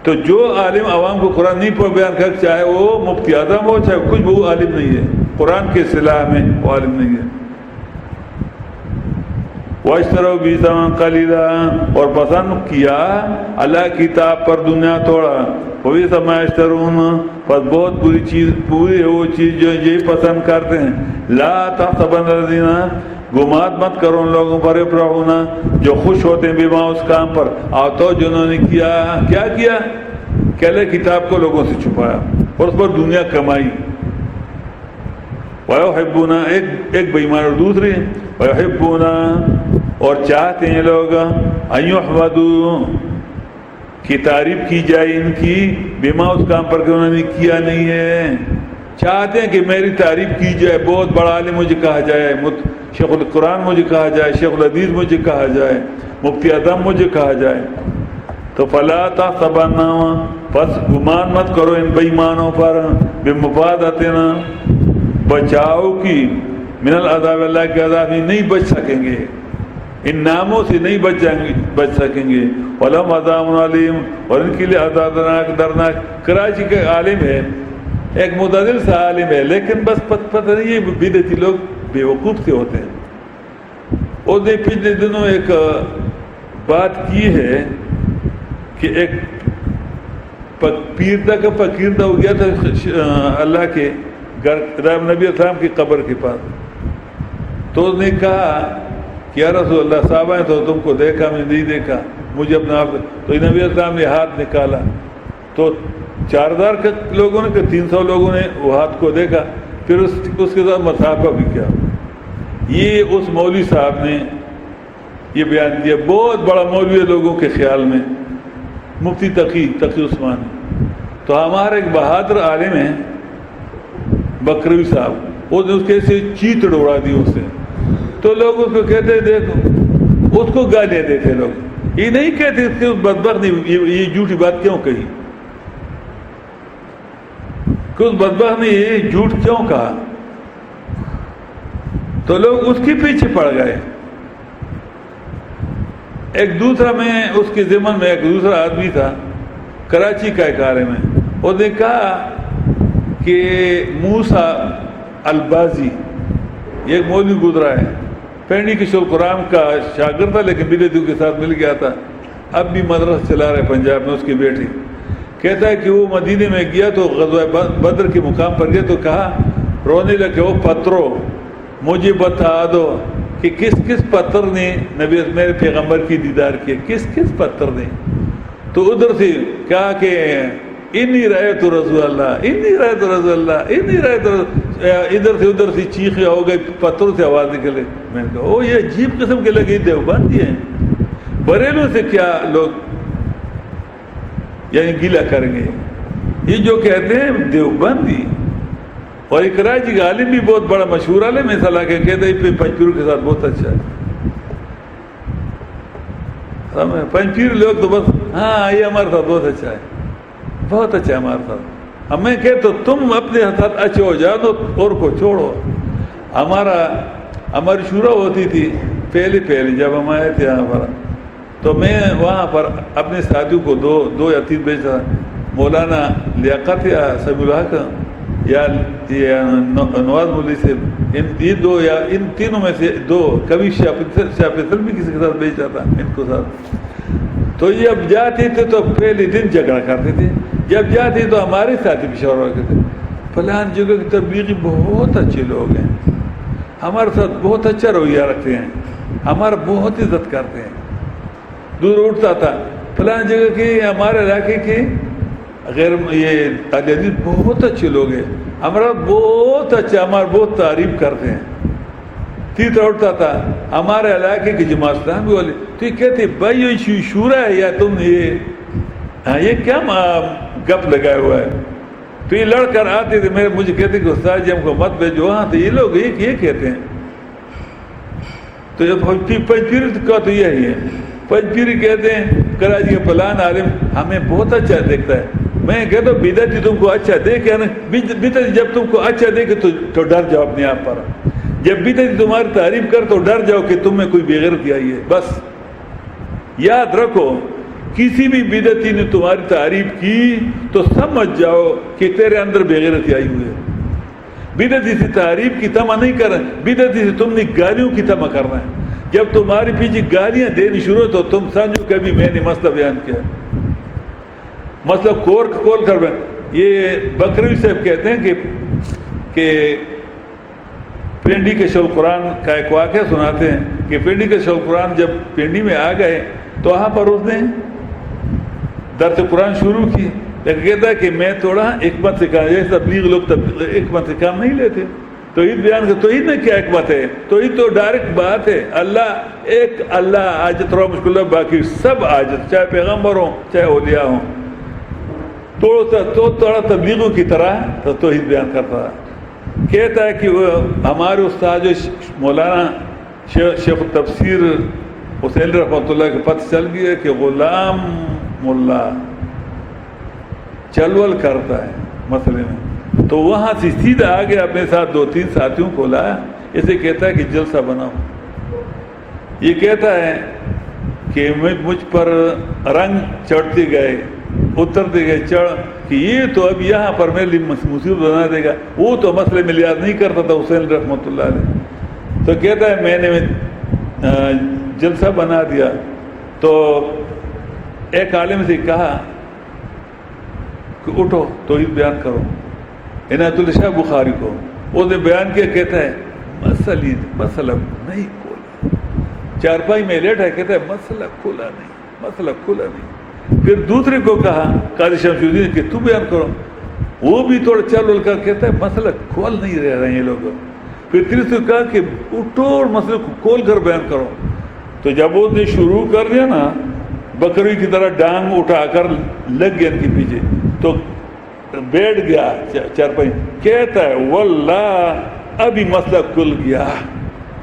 تو جو عالم عوام کو قرآن نہیں بیان کر، چاہے وہ مفتی اعظم ہو، چاہے کچھ بھی، وہ عالم نہیں ہے. قرآن کے اصطلاح میں وہ عالم نہیں ہے. وَاشْتَرَوْا بِهِ ثَمَنًا قَلِيلًا، اور پسند کیا اللہ کی کتاب پر دنیا توڑا. وَبِئْسَ مَا يَشْتَرُونَ، پس بہت بری چیز، پوری ہے وہ چیز جو یہی پسند کرتے ہیں. لَا تَحْسَبَنَّ الَّذِينَ، گمات مت کرو ان لوگوں پر یفرحون، جو خوش ہوتے ہیں بما اس کام پر تو جنہوں نے کیا کہ اللہ کتاب کو لوگوں سے چھپایا اور اس پر دنیا کمائی. وَيُحِبُّونَ، ایک بے ایمان اور دوسری وَيُحِبُّونَ، اور چاہتے ہیں لوگ أَن يُحْمَدُوا، کی تعریف کی جائے ان کی، بما اس کام پر کہ انہوں نے کیا نہیں ہے. چاہتے ہیں کہ میری تعریف کی جائے، بہت بڑا عالم مجھے کہا جائے، شیخ القرآن مجھے کہا جائے، شیخ الحدیث مجھے کہا جائے، مفتی اعظم مجھے کہا جائے. تو فلا تحسبنهم، پس گمان مت کرو ان بے ایمانوں پر، بمفادتنا، بچاؤ کی، من العذاب، اللہ کے عذاب نہیں بچ سکیں گے، ان ناموں سے نہیں بچ سکیں گے. ولہم عذاب علیم، اور ان کے لیے عذاب درناک. کراچی کے عالم ہے، ایک متعدل سا عالم ہے، لیکن بس پتہ نہیں، یہ بدعتی لوگ بے وقوف سے ہوتے ہیں. اور نے پچھلے دنوں ایک بات کی ہے کہ ایک پیر تھا کا فقیر تھا، ہو گیا تھا اللہ کے گھر نبی اسلام کی قبر کے پاس. تو اس نے کہا کہ یا رسول اللہ صحابہ ہیں تو تم کو دیکھا، میں نہیں دیکھا، مجھے اپنا آپ. تو نبی اسلام نے ہاتھ نکالا تو 4000 لوگوں نے کہ 300 لوگوں نے وہ ہاتھ کو دیکھا. پھر اس کے ساتھ مصافحہ بھی کیا. یہ اس مولوی صاحب نے یہ بیان دیا، بہت بڑا مولوی ہے لوگوں کے خیال میں، مفتی تقی عثمانی. تو ہمارا ایک بہادر عالم ہے بکروی صاحب، اس نے اس کے سے چیتڑ اڑا دی اس سے. تو لوگ اس کو کہتے دیکھو، اس کو گالیاں دیتے لوگ، یہ نہیں کہتے اس کے بدبخت نے یہ جھوٹی بات کیوں کہی، کہ اس بدبخت نے یہ جھوٹ کیوں کہا. تو لوگ اس کے پیچھے پڑ گئے. ایک دوسرا میں اس کے ضمن میں ایک دوسرا آدمی تھا کراچی کا ایک عالم ہے، اس نے کہا کہ موسیٰ البازی یہ ایک مولوی گزرا ہے، پینڈی کشور قرآن کا شاگرد تھا لیکن بدعتیوں کے ساتھ مل گیا تھا، اب بھی مدرسہ چلا رہے پنجاب میں. اس کی بیٹی کہتا ہے کہ وہ مدینے میں گیا تو غزوہ بدر کے مقام پر گیا تو کہا رونے لگے، وہ پتھرو مجھے بتا دو کہ کس کس پتھر نے نبی میرے پیغمبر کی دیدار کیا، کس کس پتھر نے. تو ادھر سے کہا کہ انی رأیت رسول اللہ، انی رأیت رسول اللہ، انی رأیت رسول. ادھر سے ادھر سے چیخیں ہو گئی، پتھروں سے آواز نکلے. میں نے کہا او یہ عجیب قسم کے لگے دیوبندی ہیں، بریلوں سے کیا لوگ یعنی گیلا کریں گے. یہ جو کہتے ہیں دیوبندی. اور کراچی کا عالم بھی بہت بڑا مشہور عالم ہے، صلاح کے کہتے ہیں پنجپیروں کے ساتھ بہت اچھا ہے. پنجپیر لوگ تو بس ہاں یہ ہمارے ساتھ بہت اچھا ہے، بہت اچھا ہے ہمارے ساتھ. میں کہتا ہوں تم اپنے ساتھ اچھے ہو جاؤ اور کو چھوڑو. ہماری شورا ہوتی تھی پہلے جب ہم آئے تھے یہاں پر، تو میں وہاں پر اپنے ساتھیوں کو دو یا تین بھیجتا، مولانا لیاقت یا سمیع الحق یا نواز مولوی سے، یہ دو یا ان تینوں میں سے دو، کبھی شاہ فیصل بھی کسی کے ساتھ بھیجتا تھا ان کو ساتھ. تو یہ اب جاتے تھے تو پہلے دن جھگڑا کرتے تھے، جب جاتے تو ہمارے ساتھی مشورہ کرتے فلان جگہ کی تبلیغی بہت اچھے لوگ ہیں، ہمارے ساتھ بہت اچھا رویہ رکھتے ہیں، ہمارا بہت عزت کرتے ہیں. دور اٹھتا تھا فلان جگہ کے ہمارے علاقے کے غیر یہ تعلیم بہت اچھے لوگ ہیں، ہمارا بہت اچھا، ہمارا بہت تعریف کرتے ہیں. تیسرا اٹھتا تھا ہمارے علاقے کے جماعت اسلامی والے، تو یہ کہتے بھائی یہ شورا ہے یا تم یہ کیا گپ لگائے ہوا ہے. تو یہ لڑ کر آتے تھے، مجھے کہتے کہ استاد جی ہم کو مت بھیجو. ہاں تو یہ لوگ یہ کہتے ہیں. تو پنجپیر کا تو یہی ہے، پنجپیری کہتے ہیں کراچی کا فلان عالم ہمیں بہت اچھا دیکھتا ہے. میں کہتا ہوں بدعتی تم کو اچھا دیکھے نا، بدعتی جب تم کو اچھا دیکھے تو ڈر جاؤ اپنے آپ پر. جب بدعتی تمہاری تعریف کر تو ڈر جاؤ کہ تم میں کوئی بےغیرتی آئی ہے. بس یاد رکھو کسی بھی بدعتی نے تمہاری تعریف کی تو سمجھ جاؤ کہ تیرے اندر بےغیرتی آئی ہوئی ہے. بدعتی سے تعریف کی تمہ نہیں کرنا، بدعتی سے تم نے گالیوں کی تمہ کرنا ہے. جب تمہارے پیچھے گالیاں دینی شروع تو تم سمجھو کہ ابھی میں نے مسئلہ بیان کیا، مسئلہ کھول کر یہ بکروی صاحب کہتے ہیں کہ پنڈی کے شول قرآن کا ایک واقعہ سناتے ہیں کہ پنڈی کے شول قرآن جب پنڈی میں آ گئے تو وہاں پر اس نے درس قرآن شروع کی. لیکن کہتا ہے کہ میں تھوڑا حکمت سے کہا، جیسے تبلیغ لوگ حکمت سے کام نہیں لیتے. توحید بیان کر، توحید میں کیا حکمت ہے؟ توحید تو ڈائریکٹ بات ہے، اللہ ایک، اللہ حاجت رہا مشکل ہے، باقی سب حاجت، چاہے پیغمبر ہوں چاہے اولیاء ہوں. تو تھوڑا تبلیغوں کی طرح تو توحید بیان کرتا ہے. کہتا ہے کہ ہمارے استاد جو مولانا شیخ التفسیر حسین رحمۃ اللہ کے پتہ چل گیا کہ غلام ملا چلول کرتا ہے مسئلے میں، تو وہاں سے سیدھا آگے اپنے ساتھ 2-3 ساتھیوں کو لایا. اسے کہتا ہے کہ جلسہ بناؤ. یہ کہتا ہے کہ مجھ پر رنگ چڑھتے گئے، اترتے گئے چڑھ کہ یہ تو اب یہاں پر میرے لیے مصیبت بنا دے گا. وہ تو مسئلے میں لحاظ نہیں کرتا تھا حسین رحمۃ اللہ علیہ. تو کہتا ہے میں نے جلسہ بنا دیا تو ایک عالم سے کہا کہ اٹھو توحید بیان کرو، عنایت اللہ شاہ بخاری کو اس نے بیان کیا، کہتا ہے مسئلہ نہیں کھولا، چارپائی میں لیٹا ہے، کہتا ہے مسئلہ کھولا نہیں۔ پھر دوسرے کو کہا قاضی شمس الدین کہ تو بیان کرو، وہ بھی تھوڑا چل کر کہتا ہے مسئلہ کھول نہیں رہے ہیں یہ لوگ۔ پھر تیسرے کو کہا کہ اٹھو اور مسئلے کو کھول کر بیان کرو۔ تو جب وہ نے شروع کر دیا نا، بکری کی طرح ڈانگ اٹھا کر لگ گیا ان کے پیچھے، تو بیٹھ گیا چارپائی، کہتا ہے واللہ ابھی مسئلہ کھل گیا،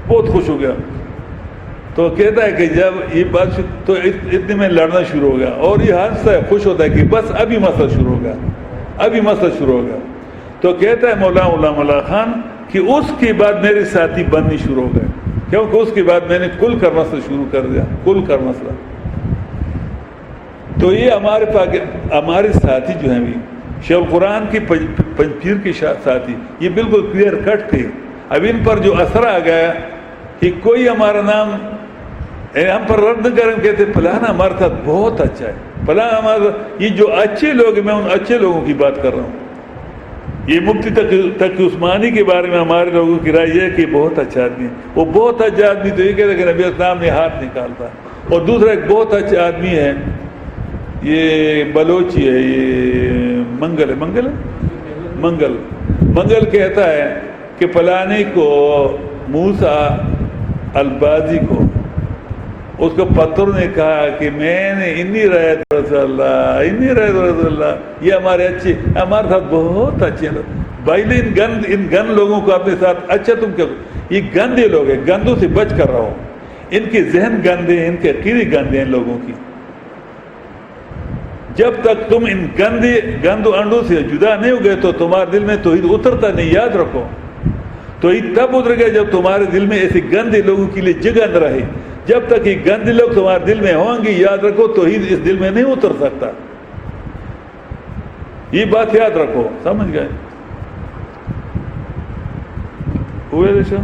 بہت خوش ہو گیا۔ تو کہتا ہے کہ جب یہ بات تو اتنے میں لڑنا شروع ہو گیا، اور یہ ہنستا ہے، خوش ہوتا ہے کہ بس ابھی مسئلہ شروع ہو گیا۔ تو کہتا ہے مولانا غلام اللہ خان کہ اس کے بعد میرے ساتھی بننے شروع ہو گئے، کیونکہ اس کے بعد میں نے کھل کر مسئلہ شروع کر دیا، کھل کر مسئلہ۔ تو یہ ہمارے ساتھی جو ہیں بھی شیخ القرآن کی پنجپیر کے ساتھی، یہ بالکل کلیئر کٹ تھے۔ اب ان پر جو اثر آ گیا کہ کوئی ہمارا نام ہم پر رد نہ کریں، کہتے فلانا ہمارے ساتھ بہت اچھا ہے، فلانا ہمارا، یہ جو اچھے لوگ ہیں میں ان اچھے لوگوں کی بات کر رہا ہوں۔ یہ مفتی تقی عثمانی کے بارے میں ہمارے لوگوں کی رائے یہ ہے کہ بہت اچھا آدمی ہے، وہ بہت اچھا آدمی تو یہ کہتے ہیں کہ نبی اسلام نے ہاتھ نکالتا، اور دوسرا ایک بہت اچھا آدمی ہے، یہ بلوچی ہے، یہ منگل کہتا ہے کہ فلانے کو موسیٰ البازی کو اس کو پتھر نے کہا کہ میں نے انی رایت رسول اللہ، یہ ہمارے اچھے، ہمارے ساتھ بہت اچھے لوگ۔ بھائی ان گند لوگوں کو اپنے ساتھ اچھا تم کیا، یہ گندے لوگ ہیں، گندوں سے بچ کر رہو، ان کے ذہن گندے ہیں، ان کے عقیدے گندے ہیں لوگوں کی۔ جب تک تم ان گندو انڈوں سے جدا نہیں ہو گئے تو تمہارے دل میں توحید اترتا نہیں، یاد رکھو۔ توحید تب اتر گئے جب تمہارے دل میں ایسے گندے لوگوں کے لیے جگہ نہ رہے۔ جب تک یہ گندے لوگ تمہارے دل میں ہوں گے، یاد رکھو توحید اس دل میں نہیں اتر سکتا، یہ بات یاد رکھو، سمجھ گئے؟ ہوئے دیشا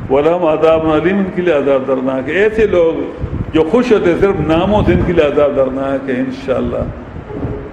وَلَهُمْ عَذَابٌ عَلِيمٌ، ان کے لیے عذاب دردناک ہے۔ ایسے لوگ جو خوش ہوتے صرف ناموں سے، ان کے لیے عذاب دردناک ہے انشاءاللہ۔